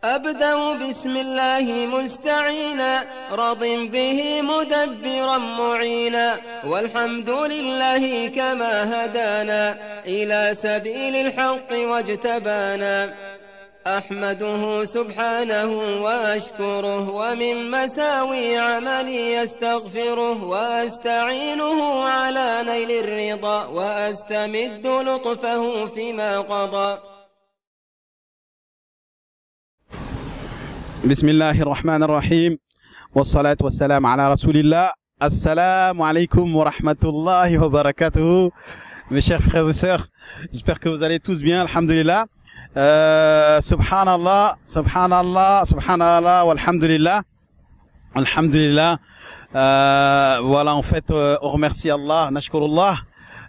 أبدأ بسم الله مستعينا راض به مدبرا معينا والحمد لله كما هدانا إلى سبيل الحق واجتبانا أحمده سبحانه وأشكره ومن مساوي عملي يستغفره وأستعينه على نيل الرضا وأستمد لطفه فيما قضى. بسم الله الرحمن الرحيم والصلاة والسلام على رسول الله. Assalamu alaikum wa rahmatullahi wa barakatuh. Mes chers frères et sœurs, j'espère que vous allez tous bien, alhamdulillah. Subhanallah, subhanallah, subhanallah, walhamdulillah. Alhamdulillah. Voilà, en fait, on remercie Allah, nashkurullah,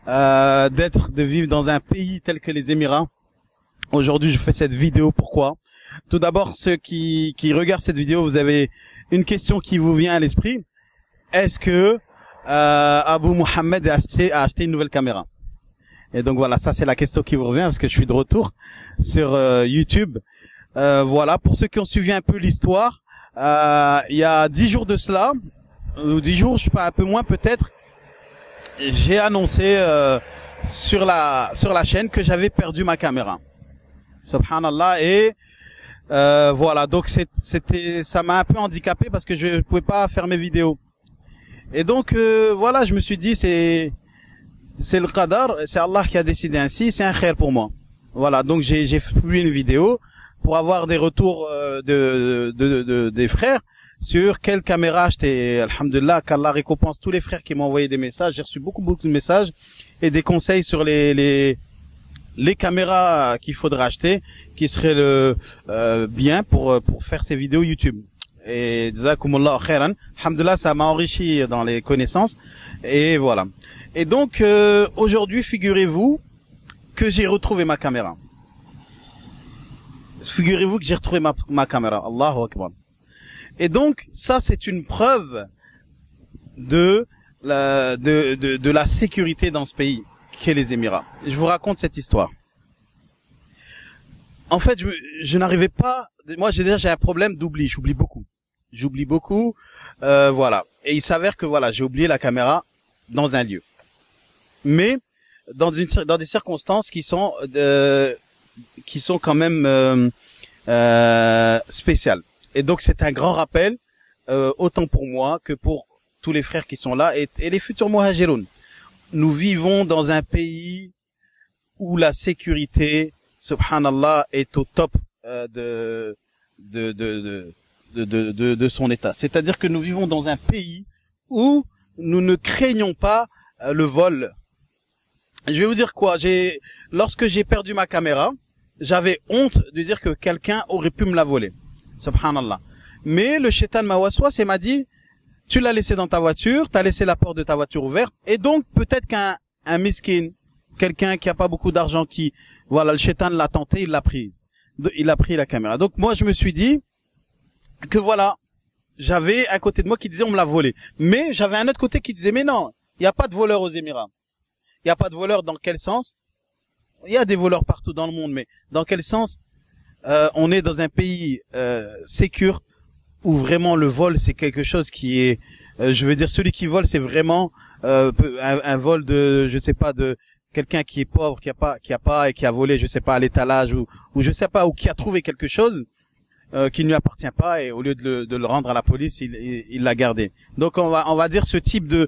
de vivre dans un pays tel que les Émirats. Aujourd'hui, je fais cette vidéo. Pourquoi? Tout d'abord, ceux qui regardent cette vidéo, vous avez une question qui vous vient à l'esprit. Est-ce que Abu Mohammed a acheté une nouvelle caméra? Et donc voilà, ça c'est la question qui vous revient parce que je suis de retour sur YouTube. Voilà, pour ceux qui ont suivi un peu l'histoire, il y a 10 jours de cela, ou 10 jours, je sais pas, un peu moins peut-être, j'ai annoncé sur la chaîne que j'avais perdu ma caméra. Subhanallah. Et voilà, donc ça m'a un peu handicapé parce que je pouvais pas faire mes vidéos. Et donc voilà, je me suis dit c'est le qadar, c'est Allah qui a décidé ainsi, c'est un khair pour moi. Voilà, donc j'ai publié une vidéo pour avoir des retours des frères sur quelle caméra acheter. Alhamdulillah, qu'Allah récompense tous les frères qui m'ont envoyé des messages. J'ai reçu beaucoup de messages et des conseils sur les caméras qu'il faudra acheter, qui seraient bien pour faire ces vidéos YouTube. Et jazakumullahu khairan. Alhamdulillah, ça m'a enrichi dans les connaissances. Et voilà. Et donc aujourd'hui, figurez-vous que j'ai retrouvé ma caméra. Figurez-vous que j'ai retrouvé ma caméra. Allahu Akbar. Et donc ça, c'est une preuve de la sécurité dans ce pays qu'est les Émirats. Je vous raconte cette histoire. En fait, je n'arrivais pas. Moi, j'ai un problème d'oubli. J'oublie beaucoup. Voilà. Et il s'avère que voilà, j'ai oublié la caméra dans un lieu, mais dans des circonstances qui sont quand même spéciales. Et donc, c'est un grand rappel, autant pour moi que pour tous les frères qui sont là et les futurs muhajiroun. Nous vivons dans un pays où la sécurité, subhanallah, est au top de son état. C'est-à-dire que nous vivons dans un pays où nous ne craignons pas le vol. Je vais vous dire quoi. Lorsque j'ai perdu ma caméra, j'avais honte de dire que quelqu'un aurait pu me la voler. Subhanallah. Mais le shaitan m'a waswas et m'a dit, tu l'as laissé dans ta voiture, t'as laissé la porte de ta voiture ouverte, et donc peut-être qu'un miskin, quelqu'un qui a pas beaucoup d'argent, voilà, le shaitan l'a tenté, il l'a prise. Il a pris la caméra. Donc moi je me suis dit que voilà, j'avais un côté de moi qui disait on me l'a volé. Mais j'avais un autre côté qui disait mais non, il n'y a pas de voleurs aux Émirats. Il n'y a pas de voleurs dans quel sens? Il y a des voleurs partout dans le monde, mais dans quel sens? On est dans un pays sécure où vraiment le vol c'est quelque chose qui est, je veux dire, celui qui vole c'est vraiment un vol de, je sais pas, de quelqu'un qui est pauvre, qui a pas et qui a volé, je sais pas, à l'étalage ou je sais pas, ou qui a trouvé quelque chose qui ne lui appartient pas et au lieu de le rendre à la police, il l'a gardé. Donc on va dire ce type de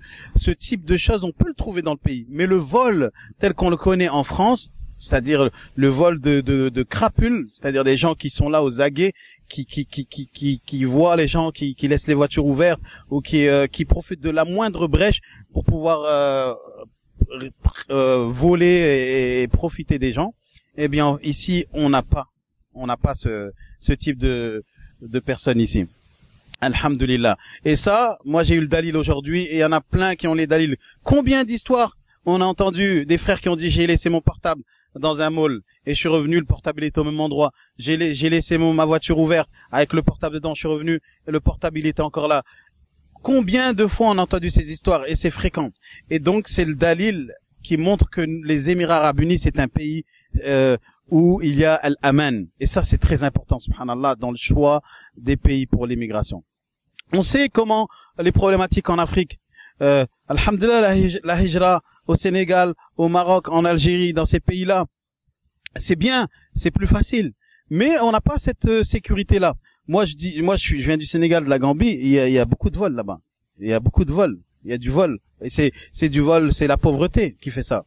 choses, on peut le trouver dans le pays, mais le vol tel qu'on le connaît en France, c'est-à-dire le vol de crapules, c'est-à-dire des gens qui sont là aux aguets, qui voient les gens, qui laissent les voitures ouvertes ou qui profitent de la moindre brèche pour pouvoir voler et profiter des gens. Eh bien ici on n'a pas ce type de personnes ici. Alhamdulillah. Et ça, moi j'ai eu le dalil aujourd'hui et il y en a plein qui ont les dalils. Combien d'histoires on a entendu des frères qui ont dit j'ai laissé mon portable dans un mall et je suis revenu, le portable était au même endroit. J'ai laissé ma voiture ouverte avec le portable dedans, je suis revenu et le portable il était encore là. Combien de fois on a entendu ces histoires et c'est fréquent. Et donc c'est le dalil qui montrent que les Émirats Arabes Unis, c'est un pays où il y a al-aman. Et ça, c'est très important, subhanallah, dans le choix des pays pour l'immigration. On sait comment les problématiques en Afrique, alhamdulillah, la hijra au Sénégal, au Maroc, en Algérie, dans ces pays-là, c'est bien, c'est plus facile. Mais on n'a pas cette sécurité-là. Moi, je viens du Sénégal, de la Gambie, il y a beaucoup de vols là-bas. Il y a beaucoup de vols. Il y a du vol. Et c'est du vol, c'est la pauvreté qui fait ça.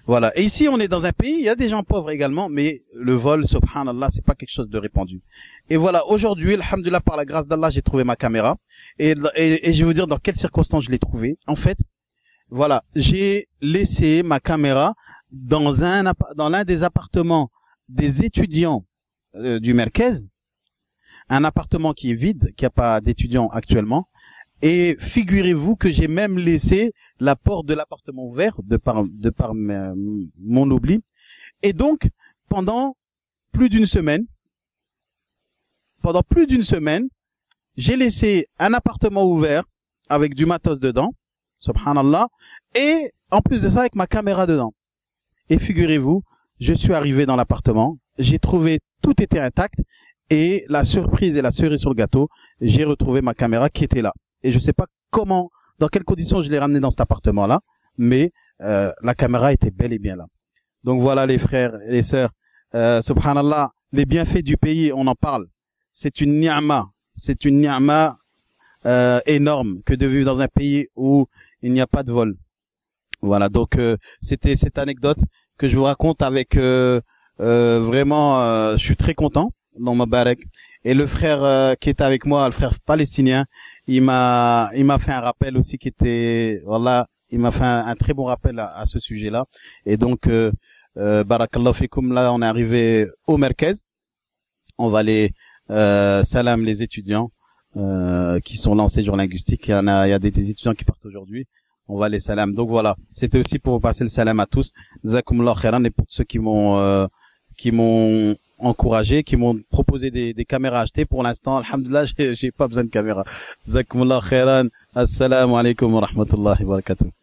Voilà. Et ici, on est dans un pays, il y a des gens pauvres également, mais le vol, subhanallah, c'est pas quelque chose de répandu. Et voilà, aujourd'hui, alhamdulillah, par la grâce d'Allah, j'ai trouvé ma caméra. Et je vais vous dire dans quelles circonstances je l'ai trouvée. En fait, voilà, j'ai laissé ma caméra dans l'un des appartements des étudiants du Merkez. Un appartement qui est vide, qui n'a pas d'étudiants actuellement. Et figurez-vous que j'ai même laissé la porte de l'appartement ouverte de par mon oubli. Et donc, pendant plus d'une semaine, j'ai laissé un appartement ouvert avec du matos dedans, subhanallah, et en plus de ça, avec ma caméra dedans. Et figurez-vous, je suis arrivé dans l'appartement, j'ai trouvé tout était intact, et la surprise et la cerise sur le gâteau, j'ai retrouvé ma caméra qui était là. Et je sais pas comment, dans quelles conditions je l'ai ramenée dans cet appartement-là, mais la caméra était bel et bien là. Donc voilà les frères et les sœurs, subhanallah, les bienfaits du pays, on en parle. C'est une ni'ma énorme que de vivre dans un pays où il n'y a pas de vol. Voilà, donc c'était cette anecdote que je vous raconte avec vraiment, je suis très content dans ma barek. Et le frère qui était avec moi, le frère palestinien, il m'a fait un rappel aussi qui était, voilà, il m'a fait un très bon rappel à ce sujet-là. Et donc, barakallahu fikoum, là, on est arrivé au Merkez. On va aller salam les étudiants qui sont là en séjour linguistique. Il y a des étudiants qui partent aujourd'hui. On va les salam. Donc voilà, c'était aussi pour vous passer le salam à tous. Jazakumullah khairan, et pour ceux qui m'ont encouragé, qui m'ont proposé des caméras à acheter. Pour l'instant, alhamdulillah, j'ai pas besoin de caméra. Jazakumullah khairan. Assalamu alaikum wa rahmatullahi wa barakatuh.